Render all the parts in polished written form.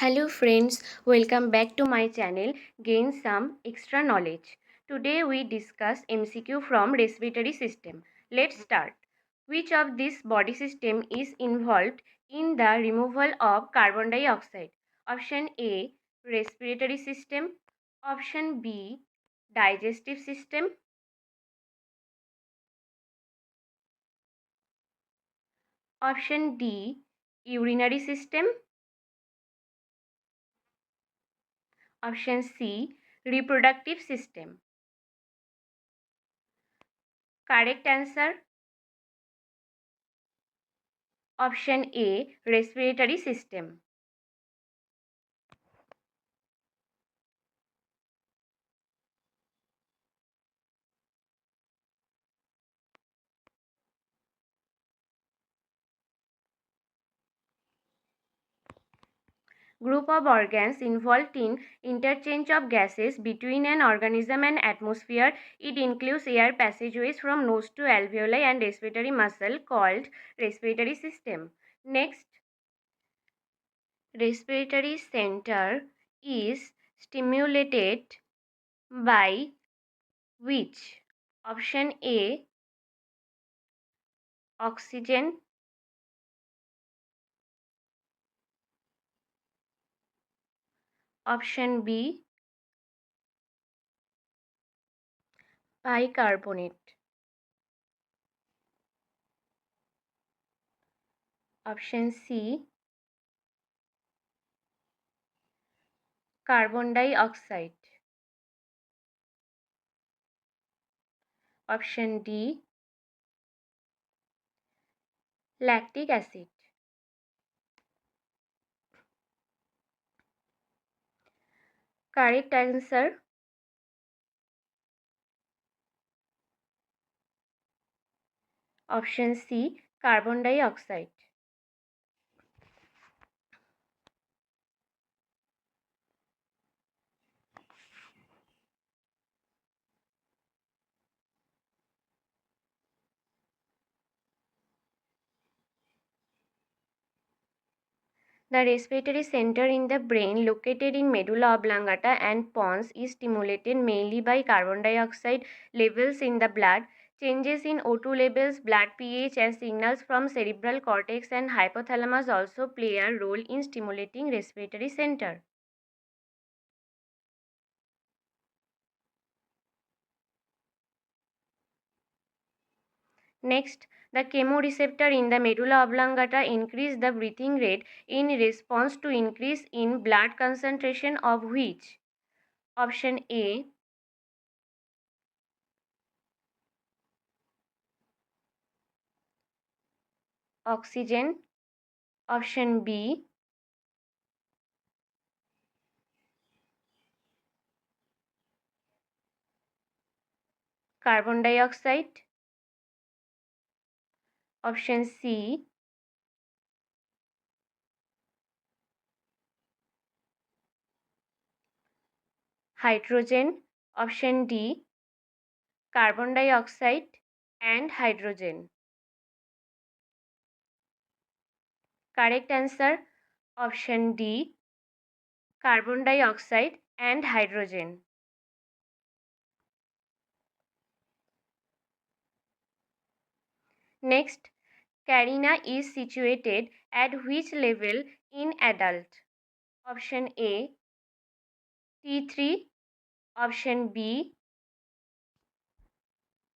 Hello friends, welcome back to my channel Gain Some Extra Knowledge. Today we discuss MCQ from respiratory system. Let's start. Which of this body system is involved in the removal of carbon dioxide? Option A, respiratory system. Option B, digestive system. Option D, urinary system. Option C, reproductive system. Correct answer, option A, respiratory system. Group of organs involved in interchange of gases between an organism and atmosphere. It includes air passageways from nose to alveoli and respiratory muscle called respiratory system. Next, respiratory center is stimulated by which? Option A, oxygen. Option B, bicarbonate. Option C, carbon dioxide. Option D, lactic acid. Correct answer, option C, carbon dioxide. The respiratory center in the brain, located in medulla oblongata and pons, is stimulated mainly by carbon dioxide levels in the blood. Changes in O2 levels, blood pH, and signals from cerebral cortex and hypothalamus also play a role in stimulating respiratory center. Next, the chemoreceptor in the medulla oblongata increase the breathing rate in response to increase in blood concentration of which? Option A, oxygen. Option B, carbon dioxide. Option C, hydrogen. Option D, carbon dioxide and hydrogen. Correct answer, option D, carbon dioxide and hydrogen. Next, carina is situated at which level in adult? Option A, T3. Option B,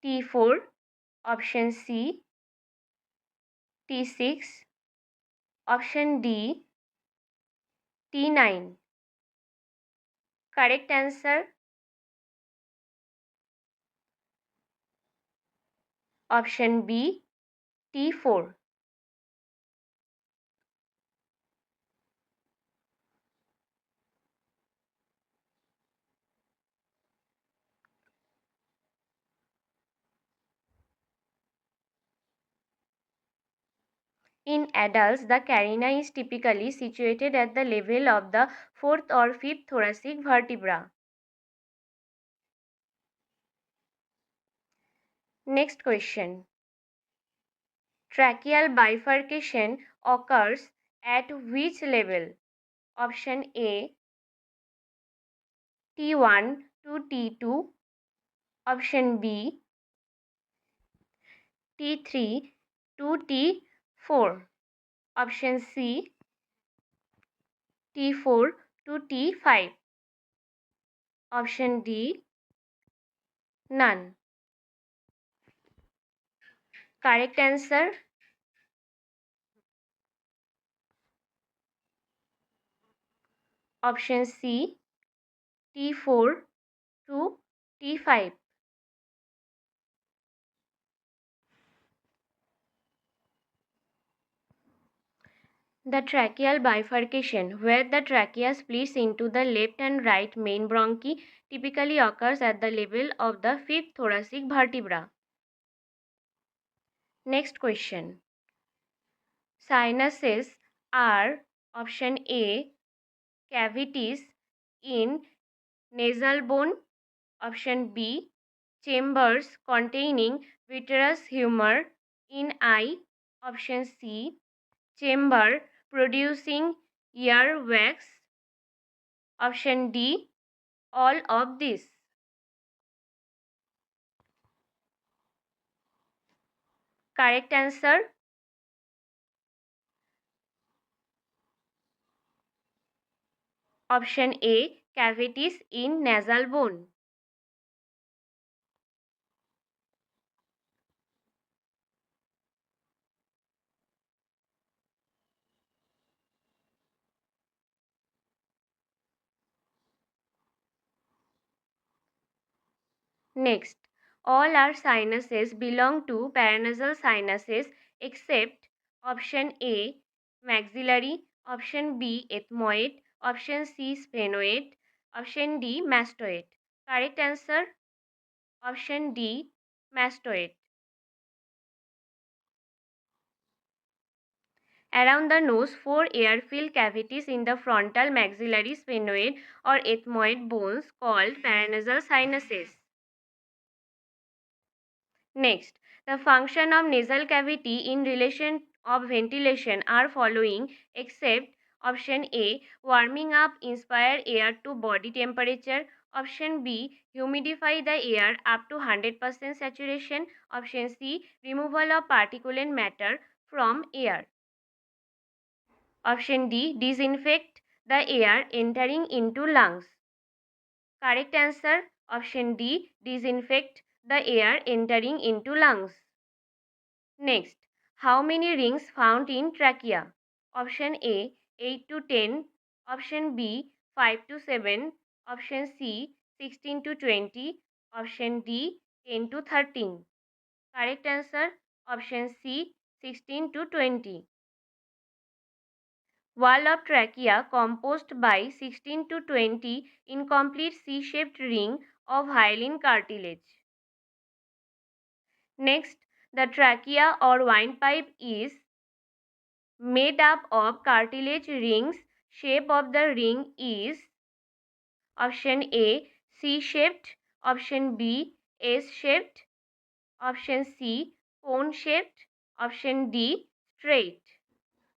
T4. Option C, T6. Option D, T9. Correct answer, option B, T4. In adults, the carina is typically situated at the level of the fourth or fifth thoracic vertebra. Next question. Tracheal bifurcation occurs at which level? Option A T1 to T2. Option B T3 to T4. Option C T4 to T5. Option D none. Correct answer option C T4 to T5. The tracheal bifurcation, where the trachea splits into the left and right main bronchi, typically occurs at the level of the fifth thoracic vertebra. Next question. Sinuses are option A cavities in nasal bone, option B chambers containing vitreous humor in eye, option C chamber producing earwax, option D all of this. Correct answer option A cavities in nasal bone. Next, all our sinuses belong to paranasal sinuses except option A maxillary, option B ethmoid, option C sphenoid, option D mastoid. Correct answer option D mastoid. Around the nose, 4 air-filled cavities in the frontal maxillary sphenoid or ethmoid bones called paranasal sinuses. Next, the function of nasal cavity in relation of ventilation are following except option A warming up inspire air to body temperature, option B humidify the air up to 100% saturation, option C removal of particulate matter from air, option D disinfect the air entering into lungs. Correct answer option D disinfect the air entering into lungs. Next, how many rings found in trachea? Option A 8 to 10, option B 5 to 7, option C 16 to 20, option D 10 to 13. Correct answer option C 16 to 20. Wall of trachea composed by 16 to 20 incomplete C-shaped ring of hyaline cartilage. Next, the trachea or windpipe is made up of cartilage rings. Shape of the ring is option A C-shaped, option B S-shaped, option C cone-shaped, option D straight.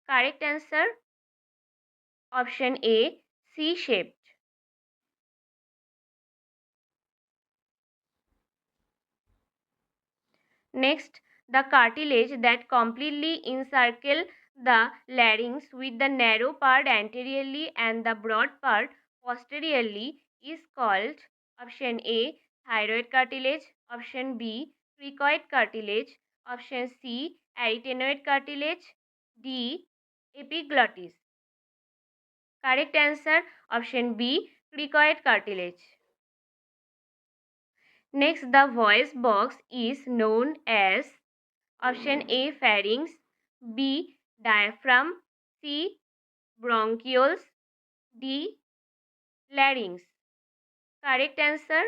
Correct answer option A C-shaped. Next, the cartilage that completely encircle the larynx with the narrow part anteriorly and the broad part posteriorly is called option A thyroid cartilage, option B cricoid cartilage, option C arytenoid cartilage, D epiglottis. Correct answer option B cricoid cartilage. Next, the voice box is known as option A pharynx, B diaphragm, C bronchioles, D larynx. Correct answer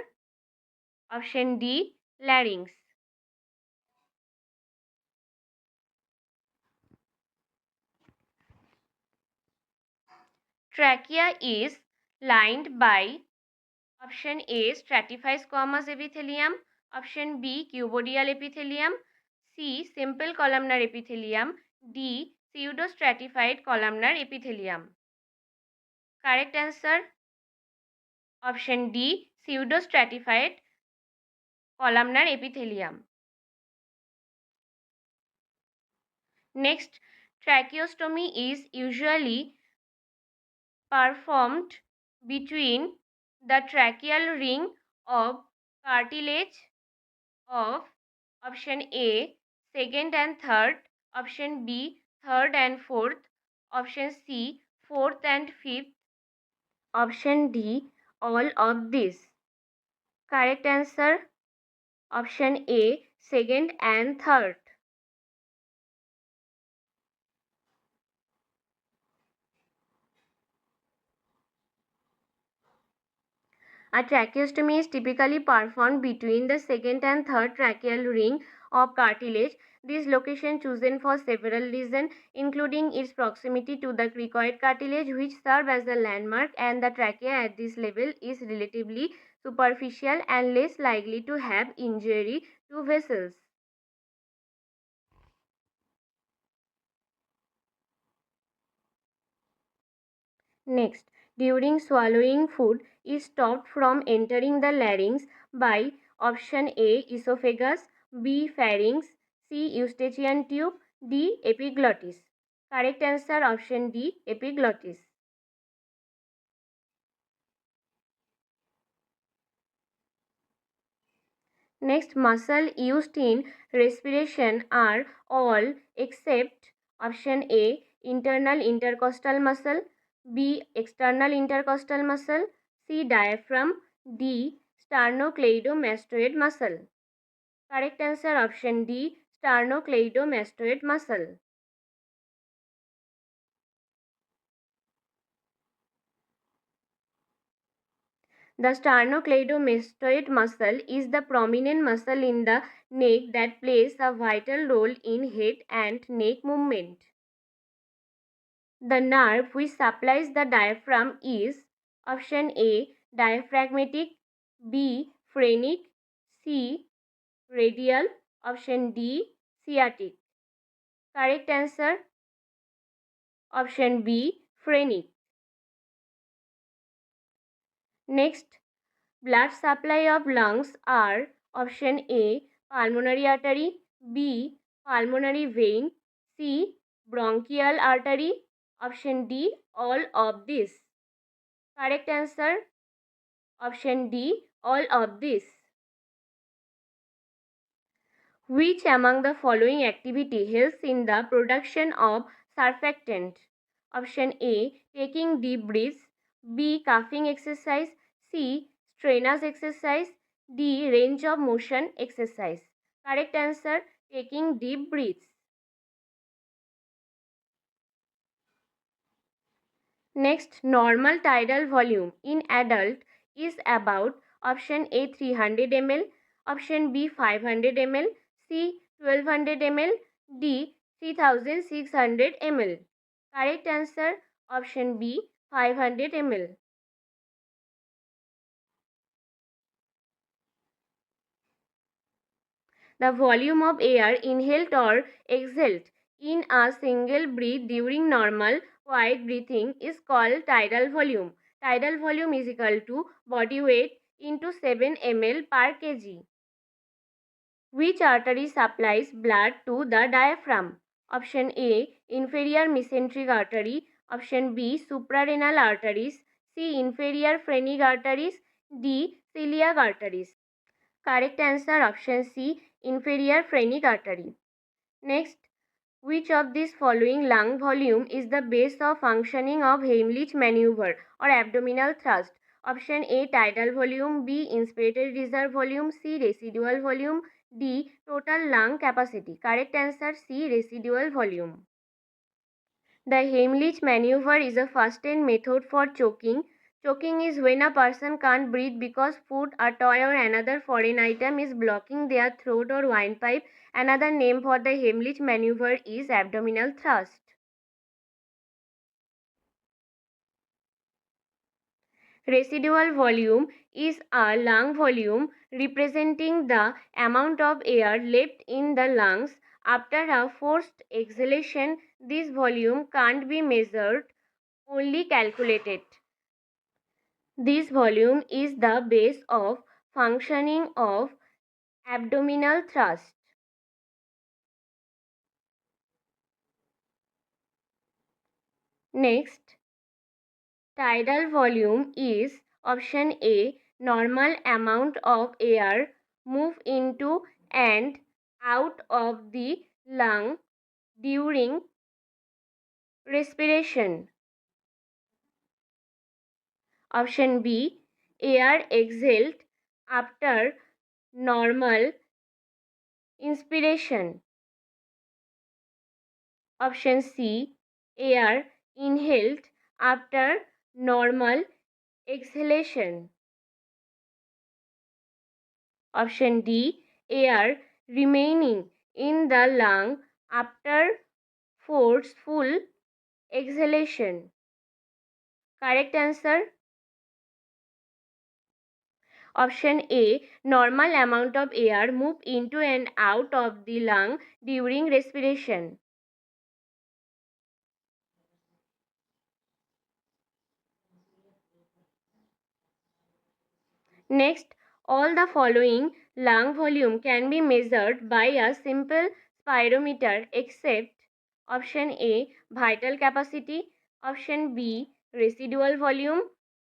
option D larynx. Trachea is lined by option A stratified squamous epithelium, option B cuboidal epithelium, C simple columnar epithelium, D pseudostratified columnar epithelium. Correct answer option D, pseudostratified columnar epithelium. Next, tracheostomy is usually performed between the tracheal ring of cartilage of option A, second and third, option B, third and fourth, option C, fourth and fifth, option D, all of these. Correct answer option A, second and third. A tracheostomy is typically performed between the second and third tracheal ring of cartilage. This location chosen for several reasons, including its proximity to the cricoid cartilage, which serve as a landmark, and the trachea at this level is relatively superficial and less likely to have injury to vessels. Next, during swallowing, food is stopped from entering the larynx by option A, esophagus, B, pharynx, C, eustachian tube, D, epiglottis. Correct answer option D, epiglottis. Next, muscle used in respiration are all except option A, internal intercostal muscle, B, external intercostal muscle, C, diaphragm, D, sternocleidomastoid muscle. Correct answer option D, sternocleidomastoid muscle. The sternocleidomastoid muscle is the prominent muscle in the neck that plays a vital role in head and neck movement. The nerve which supplies the diaphragm is option A, diaphragmatic, B, phrenic, C, radial, option D, sciatic. Correct answer option B, phrenic. Next, blood supply of lungs are option A, pulmonary artery, B, pulmonary vein, C, bronchial artery, option D, all of these. Correct answer option D, all of these. Which among the following activity helps in the production of surfactant? Option A, taking deep breaths, B, coughing exercise, C, strenuous exercise, D, range of motion exercise. Correct answer, taking deep breaths. Next, normal tidal volume in adult is about option A, 300 ml, option B, 500 ml, C, 1200 ml, D, 3600 ml. Correct answer option B, 500 ml. The volume of air inhaled or exhaled in a single breath during normal quiet breathing is called tidal volume. Tidal volume is equal to body weight into 7 ml per kg. Which artery supplies blood to the diaphragm? Option A, inferior mesenteric artery, option B, suprarenal arteries, C, inferior phrenic arteries, D, celiac arteries. Correct answer option C, inferior phrenic artery. Next, which of these following lung volume is the base of functioning of Heimlich maneuver or abdominal thrust? Option A, tidal volume, B, inspiratory reserve volume, C, residual volume, D, total lung capacity. Correct answer C, residual volume. The Heimlich maneuver is a first-aid method for choking. Choking is when a person can't breathe because food, a toy or another foreign item is blocking their throat or windpipe. Another name for the Heimlich maneuver is abdominal thrust. Residual volume is a lung volume representing the amount of air left in the lungs after a forced exhalation. This volume can't be measured, only calculated. This volume is the base of functioning of abdominal thrust. Next, tidal volume is option A, normal amount of air move into and out of the lung during respiration. Option B, air exhaled after normal inspiration. Option C, air inhaled after normal exhalation. Option D, air remaining in the lung after forceful exhalation. Correct answer? Option A, normal amount of air move into and out of the lung during respiration. Next, all the following lung volume can be measured by a simple spirometer except option A, vital capacity, option B, residual volume,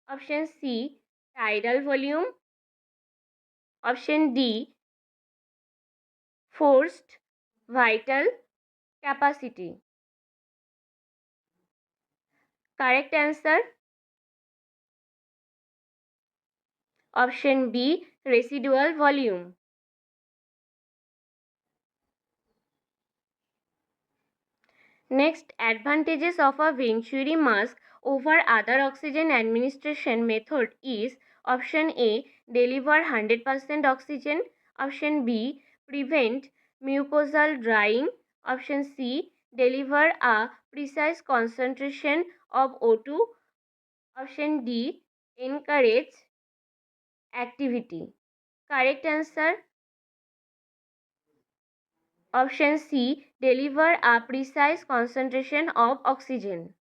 option C, tidal volume, option D, forced vital capacity. Correct answer? Option B, residual volume. Next, advantages of a Venturi mask over other oxygen administration method is option A, deliver 100% oxygen, option B, prevent mucosal drying, option C, deliver a precise concentration of O2, option D, encourage activity. Correct answer? Option C, deliver a precise concentration of oxygen.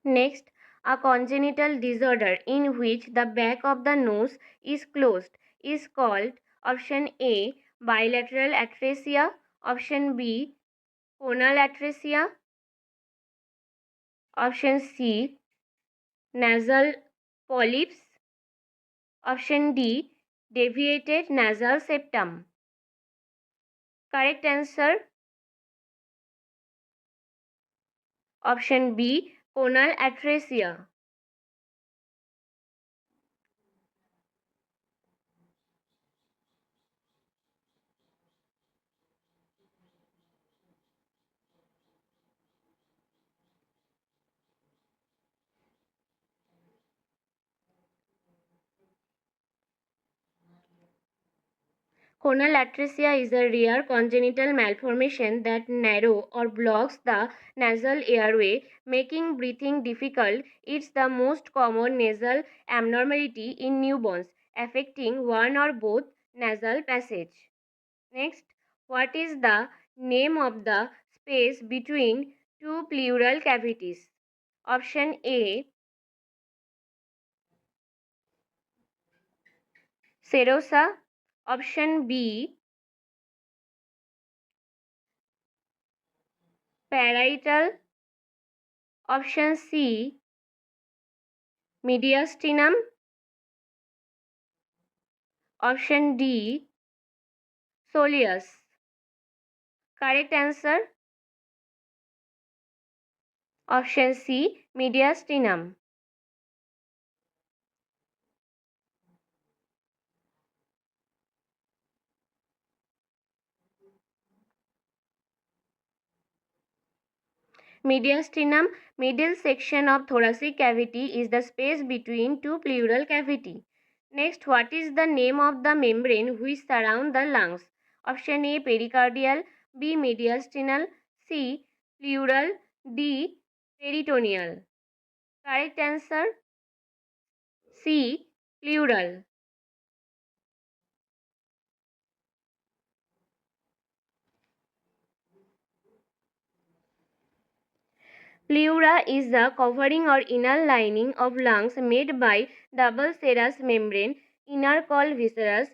Next, a congenital disorder in which the back of the nose is closed is called option A, bilateral atresia, option B, conal atresia, option C, nasal polyps, option D, deviated nasal septum. Correct answer? Option B, conal atresia. Conal atresia is a rare congenital malformation that narrows or blocks the nasal airway, making breathing difficult. It's the most common nasal abnormality in newborns, affecting one or both nasal passage. Next, what is the name of the space between two pleural cavities? Option A, serosa. Option B, parietal. Option C, mediastinum. Option D, soleus. Correct answer? Option C, mediastinum. Mediastinum, middle section of thoracic cavity, is the space between two pleural cavity. Next, what is the name of the membrane which surround the lungs? Option A, pericardial, B, mediastinal, C, pleural, D, peritoneal. Correct answer? C. Pleural. Pleura is the covering or inner lining of lungs made by double serous membrane, inner called viscerous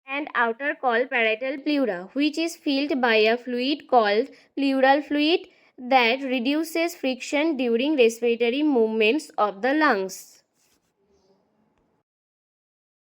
and outer called parietal pleura, which is filled by a fluid called pleural fluid that reduces friction during respiratory movements of the lungs.